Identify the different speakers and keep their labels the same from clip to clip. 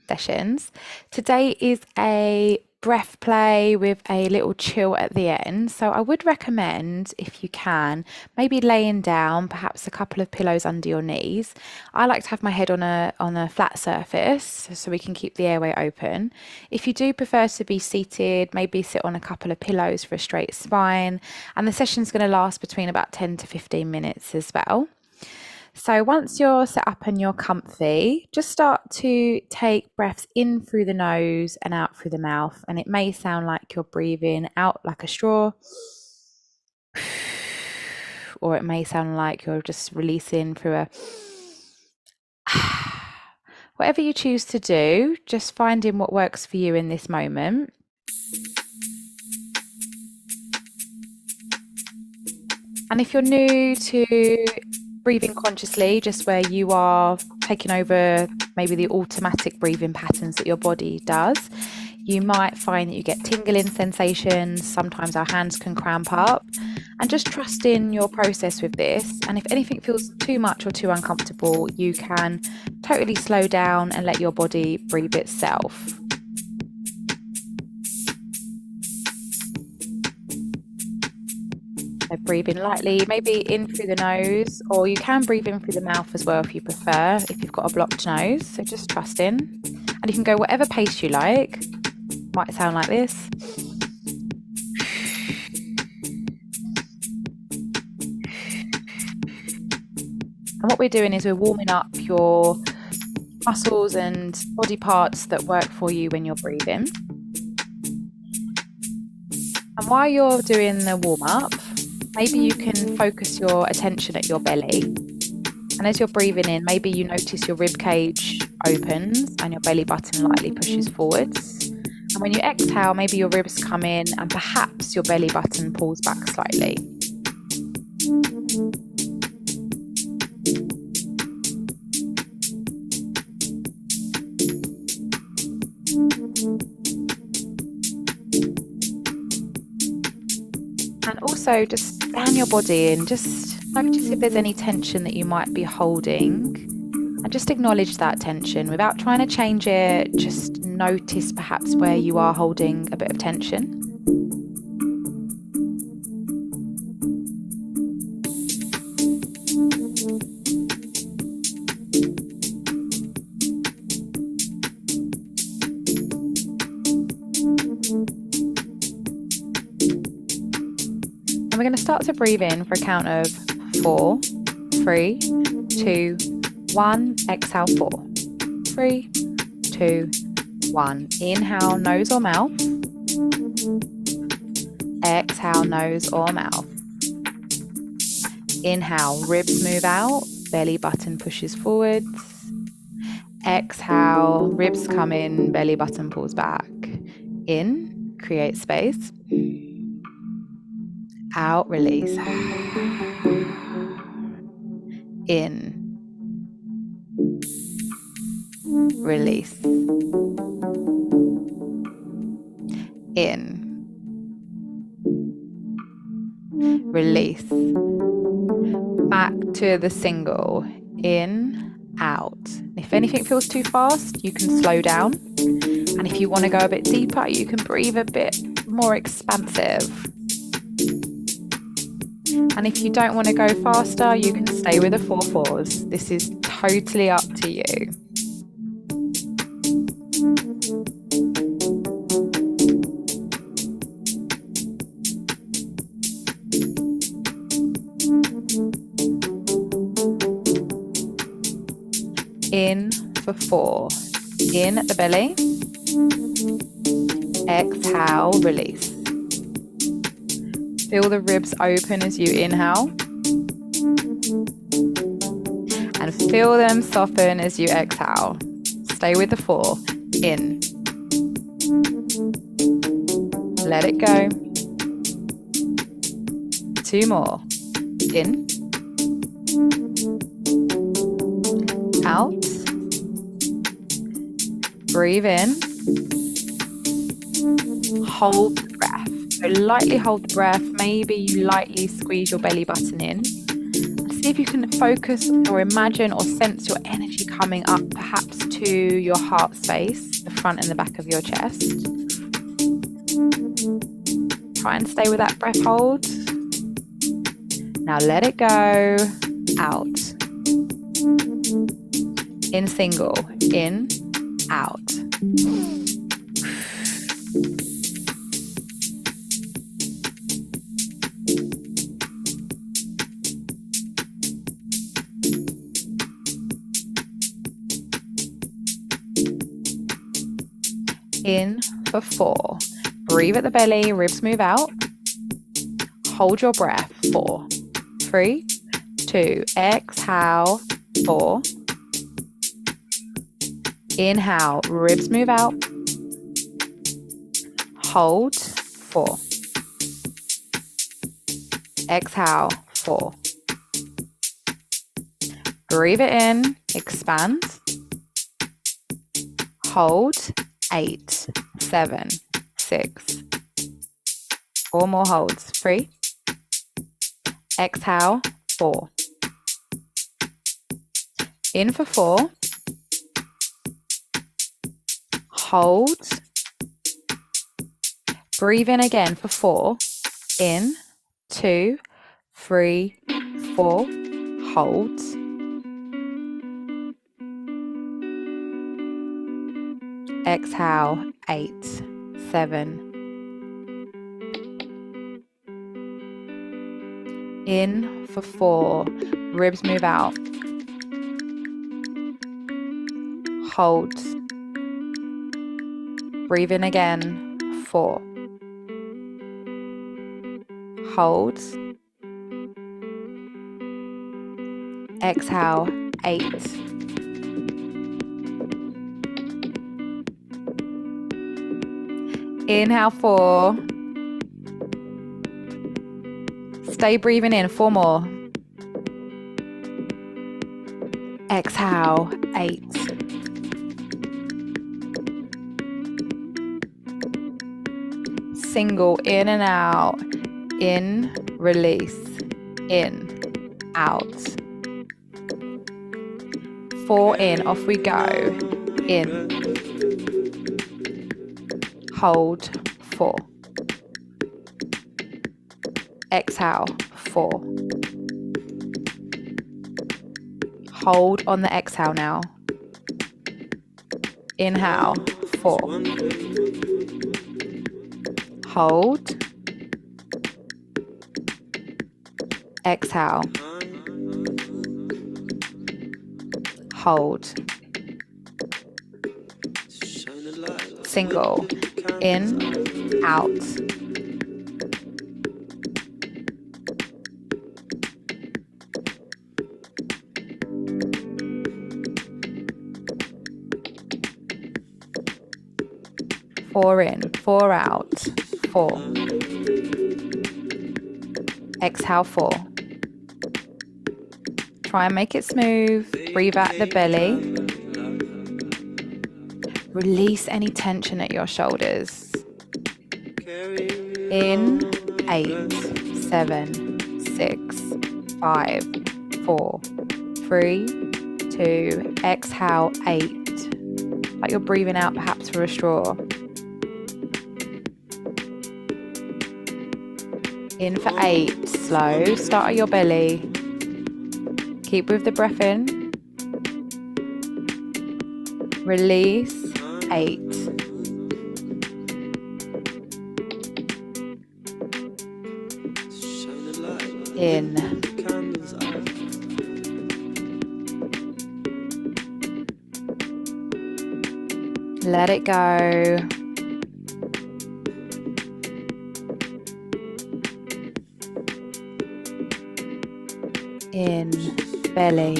Speaker 1: sessions. Today is a breath play with a little chill at the end. So I would recommend, if you can, maybe laying down, perhaps a couple of pillows under your knees. I like to have my head on a flat surface so we can keep the airway open. If you do prefer to be seated, maybe sit on a couple of pillows for a straight spine. And the session's going to last between about 10 to 15 minutes as well. So once you're set up and you're comfy, just start to take breaths in through the nose and out through the mouth. And it may sound like you're breathing out like a straw, or it may sound like you're just releasing through a whatever you choose to do, just finding what works for you in this moment. And if you're new to breathing consciously, just where you are taking over maybe the automatic breathing patterns that your body does, you might find that you get tingling sensations. Sometimes our hands can cramp up, and just trust in your process with this. And if anything feels too much or too uncomfortable, you can totally slow down and let your body breathe itself. So breathe in lightly, maybe in through the nose, or you can breathe in through the mouth as well if you prefer, if you've got a blocked nose. So just trust in. And you can go whatever pace you like. Might sound like this. And what we're doing is we're warming up your muscles and body parts that work for you when you're breathing. And while you're doing the warm-up, maybe you can focus your attention at your belly. And as you're breathing in, maybe you notice your rib cage opens and your belly button lightly pushes forwards. And when you exhale, maybe your ribs come in and perhaps your belly button pulls back slightly. And also just scan your body and just notice if there's any tension that you might be holding, and just acknowledge that tension without trying to change it. Just notice perhaps where you are holding a bit of tension. We're going to start to breathe in for a count of 4, 3, 2, 1. Exhale, 4, 3, 2, 1. Inhale, nose or mouth. Exhale, nose or mouth. Inhale, ribs move out, belly button pushes forwards. Exhale, ribs come in, belly button pulls back. In, create space. Out, release. In, release. In, release. Back to the single. In, out. If anything feels too fast, you can slow down. And if you want to go a bit deeper, you can breathe a bit more expansive. And if you don't want to go faster, you can stay with the 4/4s. This is totally up to you. In for 4. In at the belly. Exhale, release. Feel the ribs open as you inhale. And feel them soften as you exhale. Stay with the 4. In. Let it go. 2 more. In. Out. Breathe in. Hold the breath. So lightly hold the breath. Maybe you lightly squeeze your belly button in. See See if you can focus or imagine or sense your energy coming up perhaps to your heart space, the front and the back of your chest. Try and stay with that breath hold. Now let it go out. In single, in, out. In for 4. Breathe at the belly, ribs move out. Hold your breath. 4, 3, 2, exhale. 4. Inhale, ribs move out. Hold. 4. Exhale. 4. Breathe it in, expand. Hold. 8, 7, 6. 4 more holds. 3. Exhale. 4. In for 4. Hold. Breathe in again for 4. In, 2, 3, 4. Hold. Exhale. 8, 7. In for 4. Ribs move out. Hold. Breathe in again. 4. Hold. Exhale. 8. Inhale. 4. Stay breathing in. 4 more. Exhale. 8. Single, in and out. In, release. In, out. 4 in, off we go. In. Hold. 4. Exhale. 4. Hold on the exhale now. Inhale. 4. Hold. Exhale. Hold. Single. In, out. Four in, 4 out. 4. Exhale. 4. Try and make it smooth. Breathe out the belly. Release any tension at your shoulders. In, 8, 7, 6, 5, 4, 3, 2. Exhale. 8. Like you're breathing out perhaps through a straw. In for 8, slow, start at your belly. Keep with the breath in. Release. 8. In. Let it go. In, belly.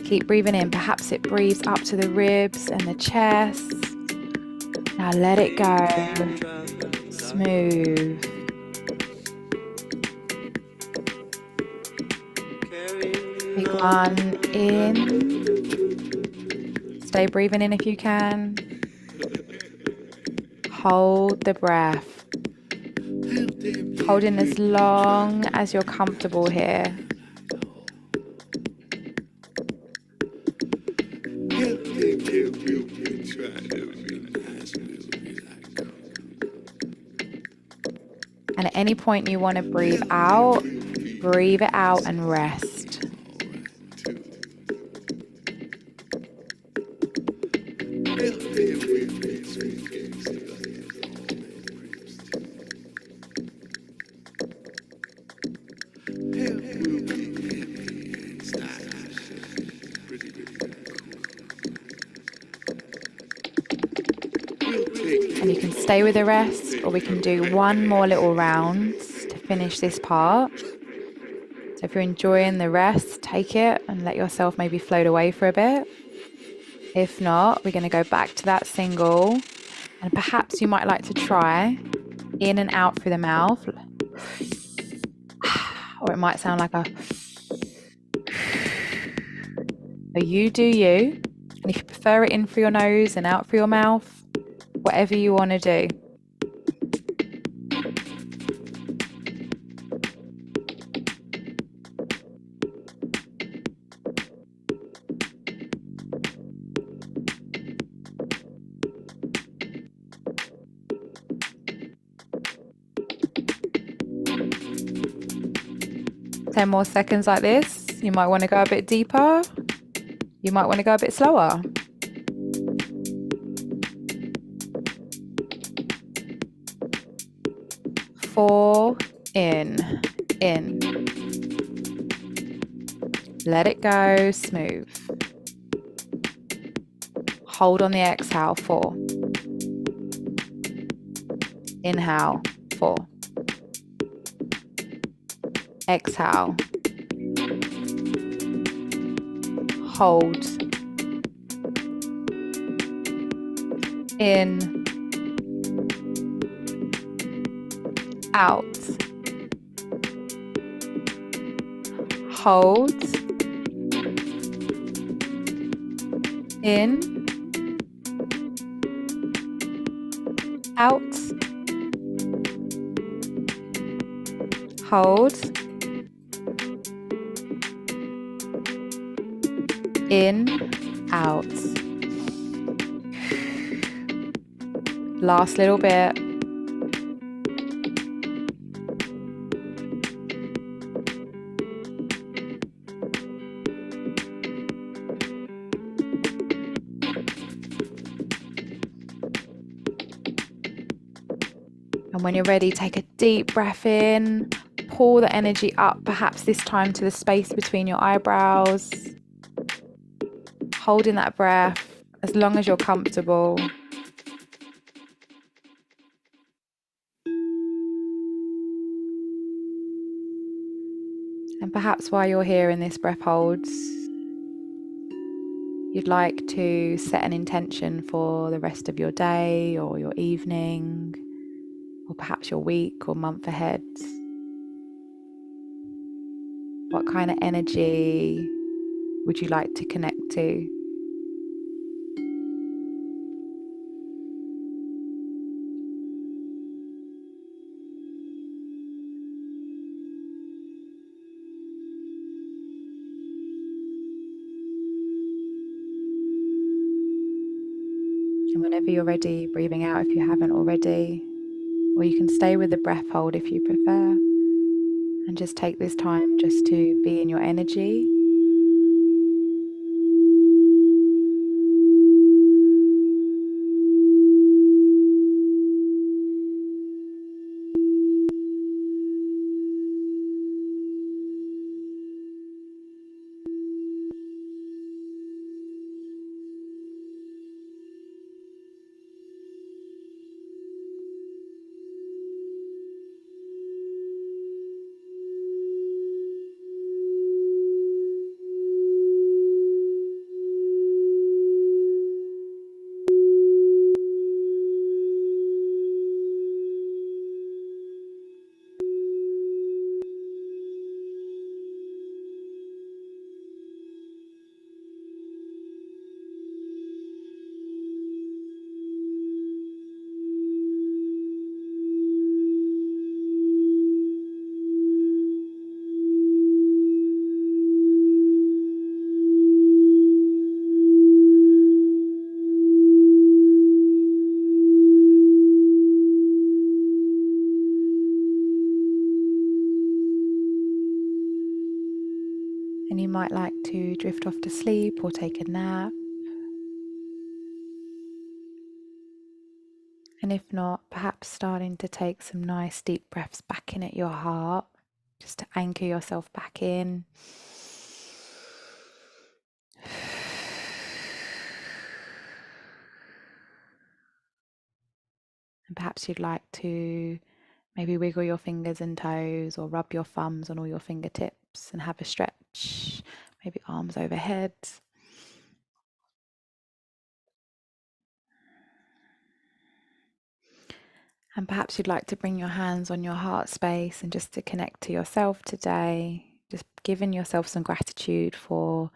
Speaker 1: Keep breathing in. Perhaps it breathes up to the ribs and the chest. Now let it go. Smooth. Big one. In. Stay breathing in if you can. Hold the breath. Hold in as long as you're comfortable here. And at any point you want to breathe it out and rest. And you can stay with the rest, or we can do one more little round to finish this part. So if you're enjoying the rest, take it and let yourself maybe float away for a bit. If not, we're going to go back to that single, and perhaps you might like to try in and out through the mouth, or it might sound like a you do you. And if you prefer it in through your nose and out through your mouth, whatever you want to do. 10 more seconds like this. You might want to go a bit deeper. You might want to go a bit slower. 4, in. Let it go, smooth. Hold on the exhale, 4. Inhale, 4. Exhale. Hold. In. Out. Hold. In. Out. Hold. In, out. Last little bit. And when you're ready, take a deep breath in. Pull the energy up, perhaps this time to the space between your eyebrows. Holding that breath as long as you're comfortable. And perhaps while you're here in this breath holds, you'd like to set an intention for the rest of your day or your evening, or perhaps your week or month ahead. What kind of energy would you like to connect to? And whenever you're ready, breathing out if you haven't already, or you can stay with the breath hold if you prefer, and just take this time just to be in your energy. might like to drift off to sleep or take a nap. And if not, perhaps starting to take some nice deep breaths back in at your heart, just to anchor yourself back in. And perhaps you'd like to maybe wiggle your fingers and toes or rub your thumbs on all your fingertips and have a stretch, maybe arms overhead. And perhaps you'd like to bring your hands on your heart space and just to connect to yourself today, just giving yourself some gratitude for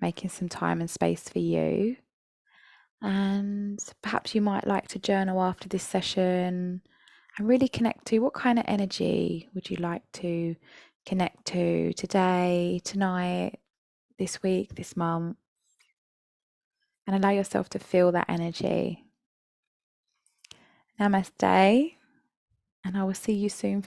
Speaker 1: making some time and space for you. And perhaps you might like to journal after this session and really connect to what kind of energy would you like to connect to today, tonight, this week, this month, and allow yourself to feel that energy. Namaste, and I will see you soon.